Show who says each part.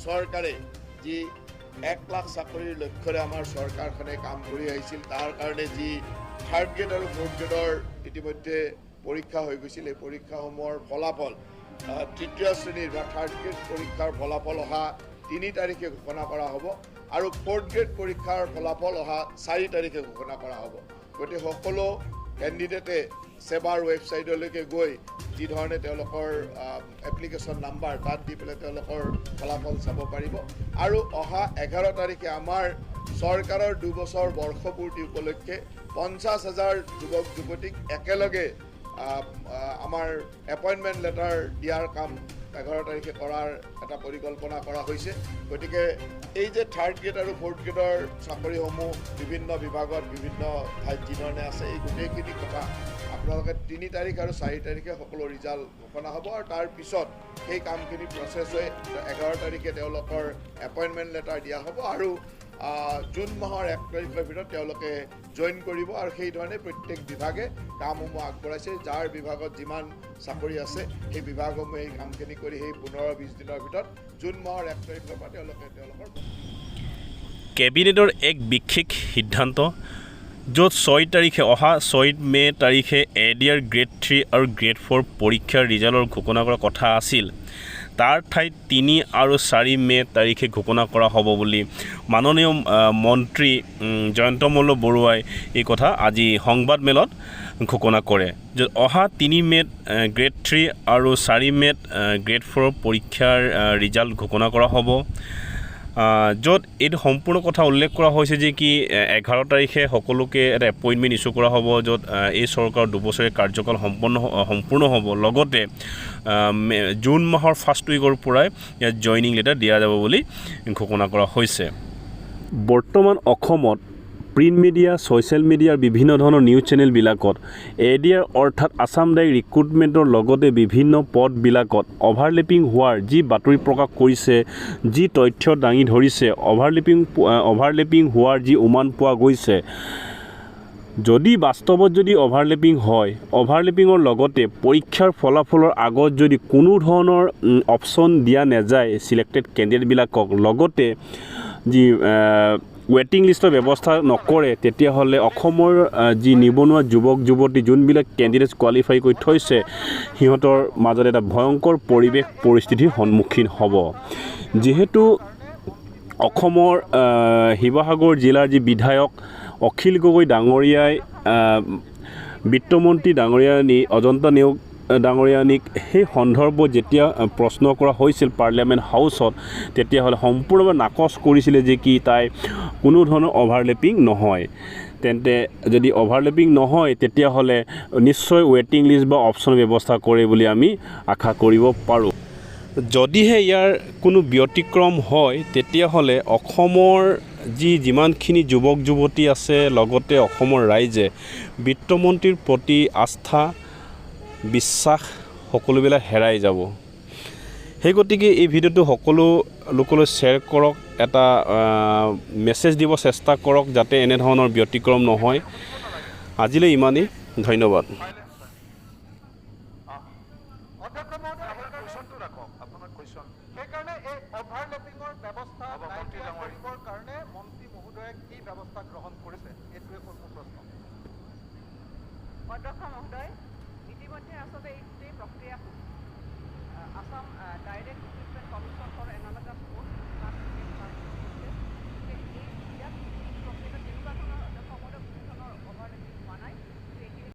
Speaker 1: চৰকাৰে যি 1 লাখ চাকৰিৰ লক্ষ্যৰে আমাৰ চৰকাৰখনে কাম কৰি আহিছিল তাৰ কাৰণে যি 3rd গ্ৰেড আৰু 4th গ্ৰেডৰ ইতিমধ্যে পৰীক্ষা হৈ গৈছিল এই পৰীক্ষাসমূহৰ ফলাফল 3য় শ্ৰেণীৰ বা 3rd গ্ৰেড পৰীক্ষাৰ ফলাফল অহা 3 তাৰিখে ঘোষণা কৰা হ'ব আৰু 4th গ্ৰেড পৰীক্ষাৰ ফলাফল অহা 4 তাৰিখে ঘোষণা কৰা হ'ব গতিকে সকলো কেণ্ডিডেটে সেৱাৰ ৱেবছাইটলৈকে গৈ যি ধৰণে তেওঁলোকৰ এপ্লিকেশ্যন নাম্বাৰ তাত দি পেলাই তেওঁলোকৰ ফলাফল চাব পাৰিব আৰু অহা 11 তাৰিখে আমাৰ চৰকাৰৰ 2 বছৰ বৰ্ষপূৰ্তি উপলক্ষে 50,000 যুৱক যুৱতীক একেলগে আমাৰ এপইণ্টমেণ্ট লেটাৰ দিয়াৰ কাম 11 তাৰিখে কৰাৰ এটা পৰিকল্পনা কৰা হৈছে গতিকে এই যে 3rd গ্ৰেড আৰু 4th গ্ৰেডৰ চাকৰিসমূহ বিভিন্ন বিভাগত বিভিন্ন ঠাইত যি ধৰণে আছে এই গোটেইখিনি কথা আপোনালোকে 3 তাৰিখ আৰু 4 তাৰিখে সকলো ৰিজাল্ট ঘোষণা হ'ব আৰু তাৰ পিছত সেই কামখিনি প্ৰচেছ হৈ 11 তাৰিখে তেওঁলোকৰ এপইণ্টমেণ্ট লেটাৰ দিয়া হ'ব আৰু জুন মাহৰ 1 তাৰিখৰ ভিতৰত তেওঁলোকে জইন কৰিব আৰু সেই ধৰণে প্ৰত্যেক বিভাগে কামসমূহ আগবঢ়াইছে যাৰ বিভাগত যিমান চাকৰি আছে সেই বিভাগসমূহে এই কামখিনি কৰি সেই 15-20 দিনৰ ভিতৰত জুন মাহৰ 1 তাৰিখৰ পৰা তেওঁলোকৰ
Speaker 2: কেবিনেটৰ এক বিশেষ সিদ্ধান্ত য'ত 6 তাৰিখে অহা 6 মে তাৰিখে ADR Grade-3 আৰু Grade-4 পৰীক্ষাৰ ৰিজাল্টৰ ঘোষণা কৰাৰ কথা আছিল তাৰ ঠাইত 3 আৰু 4 মে তাৰিখে ঘোষণা কৰা হ'ব বুলি মাননীয় মন্ত্ৰী জয়ন্ত মল্ল বৰুৱাই এই কথা আজি সংবাদমেলত ঘোষণা কৰে য'ত অহা 3 মে Grade-3 আৰু 4 মে Grade-4 পৰীক্ষাৰ ৰিজাল্ট ঘোষণা কৰা হ'ব য'ত এই সম্পূৰ্ণ কথা উল্লেখ কৰা হৈছে যে কি 11 তাৰিখে সকলোকে এটা এপইণ্টমেণ্ট ইছ্যু কৰা হ'ব য'ত এই চৰকাৰৰ 2 বছৰীয়া কাৰ্যকাল সম্পূৰ্ণ হ'ব লগতে জুন মাহৰ 1st উইকৰ পৰাই ইয়াত জইনিং লেটাৰ দিয়া যাব বুলি ঘোষণা কৰা হৈছে বৰ্তমান অসমত প্ৰিণ্ট মিডিয়া ছ'চিয়েল মিডিয়াৰ বিভিন্ন ধৰণৰ নিউজ চেনেলবিলাকত ADR অৰ্থাৎ আছাম ডাইৰেক্ট ৰিক্ৰুটমেণ্টৰ লগতে বিভিন্ন পদবিলাকত অভাৰলেপিং হোৱাৰ যি বাতৰি প্ৰকাশ কৰিছে যি তথ্য দাঙি ধৰিছে অভাৰলেপিং হোৱাৰ যি উমান পোৱা গৈছে যদি বাস্তৱত যদি অভাৰলেপিং হয় অভাৰলেপিঙৰ লগতে পৰীক্ষাৰ ফলাফলৰ আগত যদি কোনো ধৰণৰ অপশ্যন দিয়া নাযায় চিলেক্টেড কেণ্ডিডেটবিলাকক লগতে যি ৱেটিং লিষ্টৰ ব্যৱস্থা নকৰে তেতিয়াহ'লে অসমৰ যি নিবনুৱা যুৱক যুৱতী যোনবিলাক কেণ্ডিডেটছ কোৱালিফাই কৰি থৈছে সিহঁতৰ মাজত এটা ভয়ংকৰ পৰিস্থিতিৰ সন্মুখীন হ'ব যিহেতু অসমৰ শিৱসাগৰ জিলাৰ যি বিধায়ক অখিল গগৈ ডাঙৰীয়াই বিত্তমন্ত্ৰী ডাঙৰীয়ানী অজন্তা নেওগ ডাঙৰীয়ানীক সেই সন্দৰ্ভত যেতিয়া প্ৰশ্ন কৰা হৈছিল পাৰ্লিয়ামেণ্ট হাউচত তেতিয়াহ'লে সম্পূৰ্ণভাৱে নাকচ কৰিছিলে যে কি তাই কোনো ধৰণৰ অভাৰলেপিং নহয় তেন্তে যদি অভাৰলেপিং নহয় তেতিয়াহ'লে নিশ্চয় ৱেটিং লিষ্ট বা অপশ্যন ব্যৱস্থা কৰে বুলি আমি আশা কৰিব পাৰোঁ যদিহে ইয়াৰ কোনো ব্যতিক্ৰম হয় তেতিয়াহ'লে অসমৰ যিমানখিনি যুৱক যুৱতী আছে লগতে অসমৰ ৰাইজে বিত্তমন্ত্ৰীৰ প্ৰতি আস্থা বিশ্বাস সকলোবিলাক হেৰাই যাব সেই গতিকে এই ভিডিঅ'টো সকলো লোকলৈ শ্বেয়াৰ কৰক এটা মেছেজ দিব চেষ্টা কৰক যাতে এনেধৰণৰ ব্যতিক্ৰম নহয় আজিলৈ ইমানেই ধন্যবাদ
Speaker 3: ইতিমধ্যে আচলতে এই গোটেই প্ৰক্ৰিয়াটো Assam direct recruitment commission for